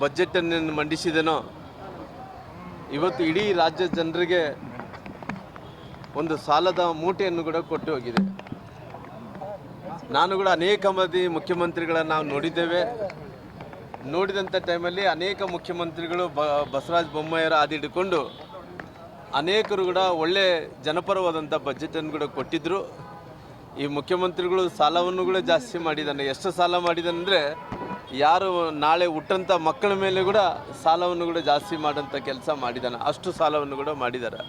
ಬಜೆಟನ್ನು ಮಂಡಿಸಿದನೋ ಇವತ್ತು ಇಡೀ ರಾಜ್ಯದ ಜನರಿಗೆ ಒಂದು ಸಾಲದ ಮೂಟೆಯನ್ನು ಕೂಡ ಕೊಟ್ಟು ಹೋಗಿದೆ. ನಾನು ಕೂಡ ಅನೇಕ ಮಂದಿ ಮುಖ್ಯಮಂತ್ರಿಗಳನ್ನು ನಾವು ನೋಡಿದ್ದೇವೆ. ನೋಡಿದಂಥ ಟೈಮಲ್ಲಿ ಅನೇಕ ಮುಖ್ಯಮಂತ್ರಿಗಳು ಬಸವರಾಜ ಬೊಮ್ಮಾಯಿಯರ ಹಾದಿ ಹಿಡ್ಕೊಂಡು ಅನೇಕರು ಕೂಡ ಒಳ್ಳೆ ಜನಪರವಾದಂಥ ಬಜೆಟನ್ನು ಕೂಡ ಕೊಟ್ಟಿದ್ದರು. ಈ ಮುಖ್ಯಮಂತ್ರಿಗಳು ಸಾಲವನ್ನು ಕೂಡ ಜಾಸ್ತಿ ಮಾಡಿದ್ದಾನೆ. ಎಷ್ಟು ಸಾಲ ಮಾಡಿದ್ದಾನೆಂದರೆ ಯಾರು ನಾಳೆ ಹುಟ್ಟಂಥ ಮಕ್ಕಳ ಮೇಲೆ ಕೂಡ ಸಾಲವನ್ನು ಕೂಡ ಜಾಸ್ತಿ ಮಾಡೋಂಥ ಕೆಲಸ ಮಾಡಿದ್ದಾನೆ. ಅಷ್ಟು ಸಾಲವನ್ನು ಕೂಡ ಮಾಡಿದ್ದಾರೆ.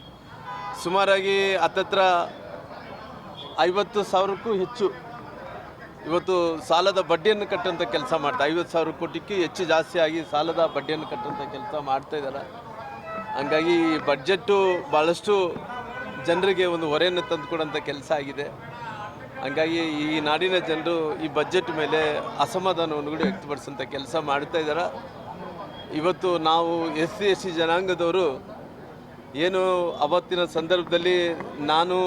ಸುಮಾರಾಗಿ ಹತ್ತತ್ರ 50,000ಕ್ಕೂ ಹೆಚ್ಚು ಇವತ್ತು ಸಾಲದ ಬಡ್ಡಿಯನ್ನು ಕಟ್ಟುವಂಥ ಕೆಲಸ ಮಾಡ್ತಾ 50,000 ಕೋಟಿಗೂ ಹೆಚ್ಚು ಜಾಸ್ತಿ ಆಗಿ ಸಾಲದ ಬಡ್ಡಿಯನ್ನು ಕಟ್ಟುವಂಥ ಕೆಲಸ ಮಾಡ್ತಾ ಇದ್ದಾರೆ. ಹಂಗಾಗಿ ಈ ಬಡ್ಜೆಟ್ಟು ಭಾಳಷ್ಟು ಜನರಿಗೆ ಒಂದು ಹೊರೆಯನ್ನು ತಂದುಕೊಡೋಂಥ ಕೆಲಸ ಆಗಿದೆ. ಹಂಗಾಗಿ ಈ ನಾಡಿನ ಜನರು ಈ ಬಜೆಟ್ ಮೇಲೆ ಅಸಮಾಧಾನವನ್ನು ಕೂಡ ವ್ಯಕ್ತಪಡಿಸೋಂಥ ಕೆಲಸ ಮಾಡ್ತಾ ಇದ್ದಾರೆ. ಇವತ್ತು ನಾವು SC ಜನಾಂಗದವರು ಏನು ಅವತ್ತಿನ ಸಂದರ್ಭದಲ್ಲಿ ನಾನು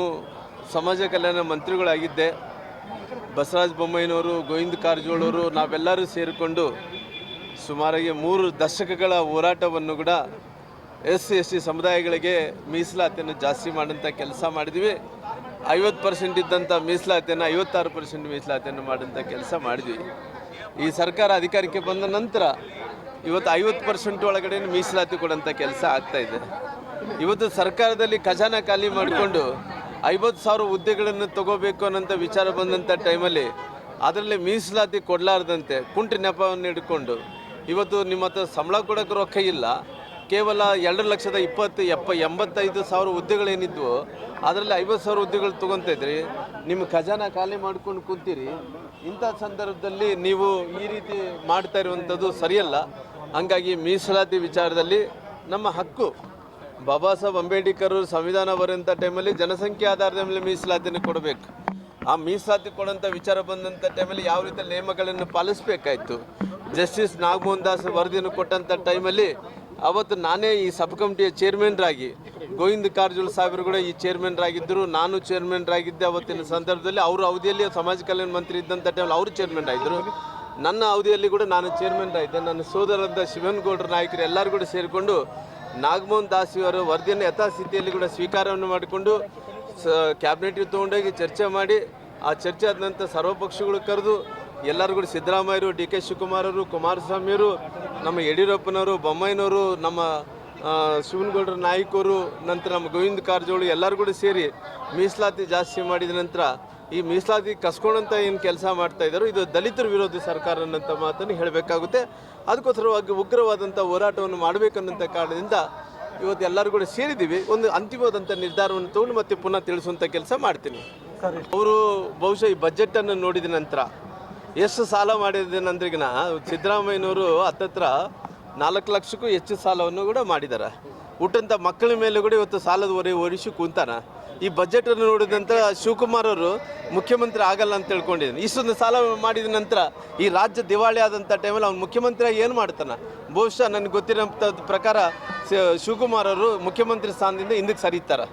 ಸಮಾಜ ಕಲ್ಯಾಣ ಮಂತ್ರಿಗಳಾಗಿದ್ದೆ, ಬಸವರಾಜ ಬೊಮ್ಮಾಯಿನವರು, ಗೋವಿಂದ ಕಾರಜೋಳವರು, ನಾವೆಲ್ಲರೂ ಸೇರಿಕೊಂಡು ಸುಮಾರಾಗಿ 3 ದಶಕಗಳ ಹೋರಾಟವನ್ನು ಕೂಡ SC ಸಮುದಾಯಗಳಿಗೆ ಮೀಸಲಾತಿಯನ್ನು ಜಾಸ್ತಿ ಮಾಡೋಂಥ ಕೆಲಸ ಮಾಡಿದ್ವಿ. 50% ಇದ್ದಂಥ ಮೀಸಲಾತಿಯನ್ನು 56% ಮೀಸಲಾತಿಯನ್ನು ಮಾಡೋಂಥ ಕೆಲಸ ಮಾಡಿದ್ವಿ. ಈ ಸರ್ಕಾರ ಅಧಿಕಾರಕ್ಕೆ ಬಂದ ನಂತರ ಇವತ್ತು 50% ಒಳಗಡೆ ಮೀಸಲಾತಿ ಕೊಡೋಂಥ ಕೆಲಸ ಆಗ್ತಾಯಿದೆ. ಇವತ್ತು ಸರ್ಕಾರದಲ್ಲಿ ಖಜಾನೆ ಖಾಲಿ ಮಾಡಿಕೊಂಡು 50,000 ಹುದ್ದೆಗಳನ್ನು ತಗೋಬೇಕು ಅನ್ನೋಂಥ ವಿಚಾರ ಬಂದಂಥ ಟೈಮಲ್ಲಿ ಅದರಲ್ಲಿ ಮೀಸಲಾತಿ ಕೊಡಲಾರ್ದಂತೆ ಕುಂಟು ನೆಪವನ್ನು ಹಿಡ್ಕೊಂಡು ಇವತ್ತು ನಿಮ್ಮ ಹತ್ರ ಸಂಬಳ ಕೊಡೋಕ್ಕೆ ರೊಕ್ಕ ಇಲ್ಲ, ಕೇವಲ 2,20,85,000 ಹುದ್ದೆಗಳೇನಿದ್ವು ಅದರಲ್ಲಿ 50,000 ಹುದ್ದೆಗಳು ತೊಗೊತಿದ್ರಿ. ನಿಮ್ಮ ಖಜಾನ ಖಾಲಿ ಮಾಡ್ಕೊಂಡು ಕೂತೀರಿ. ಇಂಥ ಸಂದರ್ಭದಲ್ಲಿ ನೀವು ಈ ರೀತಿ ಮಾಡ್ತಾ ಇರುವಂಥದ್ದು ಸರಿಯಲ್ಲ. ಹಂಗಾಗಿ ಮೀಸಲಾತಿ ವಿಚಾರದಲ್ಲಿ ನಮ್ಮ ಹಕ್ಕು, ಬಾಬಾ ಸಾಹೇಬ್ ಅಂಬೇಡ್ಕರ್ ಸಂವಿಧಾನ ಬರೆಯುವಂಥ ಟೈಮಲ್ಲಿ ಜನಸಂಖ್ಯೆ ಆಧಾರದ ಮೇಲೆ ಮೀಸಲಾತಿಯನ್ನು ಕೊಡಬೇಕು. ಆ ಮೀಸಲಾತಿ ಕೊಡೋಂಥ ವಿಚಾರ ಬಂದಂಥ ಟೈಮಲ್ಲಿ ಯಾವ ರೀತಿ ನಿಯಮಗಳನ್ನು ಪಾಲಿಸಬೇಕಾಯಿತು. ಜಸ್ಟಿಸ್ ನಾಗಮೋಹನ್ ದಾಸ್ ವರದಿಯನ್ನು ಕೊಟ್ಟಂಥ ಟೈಮಲ್ಲಿ ಅವತ್ತು ನಾನೇ ಈ ಸಬ್ ಕಮಿಟಿಯ ಚೇರ್ಮನ್ರಾಗಿ, ಗೋವಿಂದ ಕಾರಜೋಳ ಸಾಹೇಬರು ಕೂಡ ಈ ಚೇರ್ಮನ್ರಾಗಿದ್ದರು, ನಾನು ಚೇರ್ಮನ್ರಾಗಿದ್ದೆ. ಅವತ್ತಿನ ಸಂದರ್ಭದಲ್ಲಿ ಅವರ ಅವಧಿಯಲ್ಲಿ ಸಮಾಜ ಕಲ್ಯಾಣ ಮಂತ್ರಿ ಇದ್ದಂಥ ಟೈಮಲ್ಲಿ ಅವರು ಚೇರ್ಮನ್ ಆಗಿದ್ದರು. ನನ್ನ ಅವಧಿಯಲ್ಲಿ ಕೂಡ ನಾನು ಚೇರ್ಮನ್ರಾಗಿದ್ದೆ. ನನ್ನ ಸೋದರರಾದ ಶಿವನಗೌಡರ ನಾಯಕರು ಎಲ್ಲರೂ ಕೂಡ ಸೇರಿಕೊಂಡು ನಾಗಮೋಹನ್ ದಾಸಿಯವರ ವರದಿಯನ್ನು ಯಥಾಸ್ಥಿತಿಯಲ್ಲಿ ಕೂಡ ಸ್ವೀಕಾರವನ್ನು ಮಾಡಿಕೊಂಡು ಕ್ಯಾಬಿನೆಟ್ಗೆ ತೊಗೊಂಡೋಗಿ ಚರ್ಚೆ ಮಾಡಿ, ಆ ಚರ್ಚೆ ಆದ ನಂತರ ಸರ್ವಪಕ್ಷಗಳು ಕರೆದು ಎಲ್ಲರೂ ಕೂಡ ಸಿದ್ದರಾಮಯ್ಯರು, DK ಶಿವಕುಮಾರ್ ಅವರು, ಕುಮಾರಸ್ವಾಮಿಯವರು, ನಮ್ಮ ಯಡಿಯೂರಪ್ಪನವರು, ಬೊಮ್ಮಾಯಿನವರು, ನಮ್ಮ ಶಿವನಗೌಡರ ನಾಯಕರು, ನಂತರ ನಮ್ಮ ಗೋವಿಂದ ಕಾರಜೋಳ ಎಲ್ಲರೂ ಕೂಡ ಸೇರಿ ಮೀಸಲಾತಿ ಜಾಸ್ತಿ ಮಾಡಿದ ನಂತರ ಈ ಮೀಸಲಾತಿ ಕಸ್ಕೊಳ್ಳೋಂಥ ಏನು ಕೆಲಸ ಮಾಡ್ತಾ ಇದ್ದಾರೋ ಇದು ದಲಿತರ ವಿರೋಧಿ ಸರ್ಕಾರ ಅನ್ನೋಂಥ ಮಾತನ್ನು ಹೇಳಬೇಕಾಗುತ್ತೆ. ಅದಕ್ಕೋಸ್ಕರವಾಗಿ ಉಗ್ರವಾದಂಥ ಹೋರಾಟವನ್ನು ಮಾಡಬೇಕನ್ನೋಂಥ ಕಾರಣದಿಂದ ಇವತ್ತು ಎಲ್ಲರೂ ಕೂಡ ಸೇರಿದ್ದೀವಿ. ಒಂದು ಅಂತಿಮವಾದಂಥ ನಿರ್ಧಾರವನ್ನು ತೊಗೊಂಡು ಮತ್ತೆ ಪುನಃ ತಿಳಿಸುವಂಥ ಕೆಲಸ ಮಾಡ್ತೀನಿ. ಅವರು ಬಹುಶಃ ಈ ಬಜೆಟನ್ನು ನೋಡಿದ ನಂತರ ಎಷ್ಟು ಸಾಲ ಮಾಡಿದ್ದೇನೆಂದ್ರಿಗಿನ ಸಿದ್ದರಾಮಯ್ಯನವರು ಹತ್ತತ್ರ 4 ಲಕ್ಷಕ್ಕೂ ಹೆಚ್ಚು ಸಾಲವನ್ನು ಕೂಡ ಮಾಡಿದ್ದಾರೆ. ಹುಟ್ಟಂಥ ಮಕ್ಕಳ ಮೇಲೆ ಕೂಡ ಇವತ್ತು ಸಾಲದ ಹೊರೆ ಹೊರಿಸಿ ಕುಂತಾನ. ಈ ಬಜೆಟನ್ನು ನೋಡಿದ ನಂತರ ಶಿವಕುಮಾರ್ ಅವರು ಮುಖ್ಯಮಂತ್ರಿ ಆಗಲ್ಲ ಅಂತ ತಿಳ್ಕೊಂಡಿದ್ದೀನಿ. ಇಷ್ಟೊಂದು ಸಾಲ ಮಾಡಿದ ನಂತರ ಈ ರಾಜ್ಯ ದಿವಾಳಿ ಆದಂಥ ಟೈಮಲ್ಲಿ ಅವ್ನು ಮುಖ್ಯಮಂತ್ರಿಯಾಗಿ ಏನು ಮಾಡ್ತಾನೆ? ಬಹುಶಃ ನನಗೆ ಗೊತ್ತಿರೋಂಥ ಪ್ರಕಾರ ಶಿವಕುಮಾರ್ ಅವರು ಮುಖ್ಯಮಂತ್ರಿ ಸ್ಥಾನದಿಂದ ಹಿಂದಕ್ಕೆ ಸರಿತಾರೆ.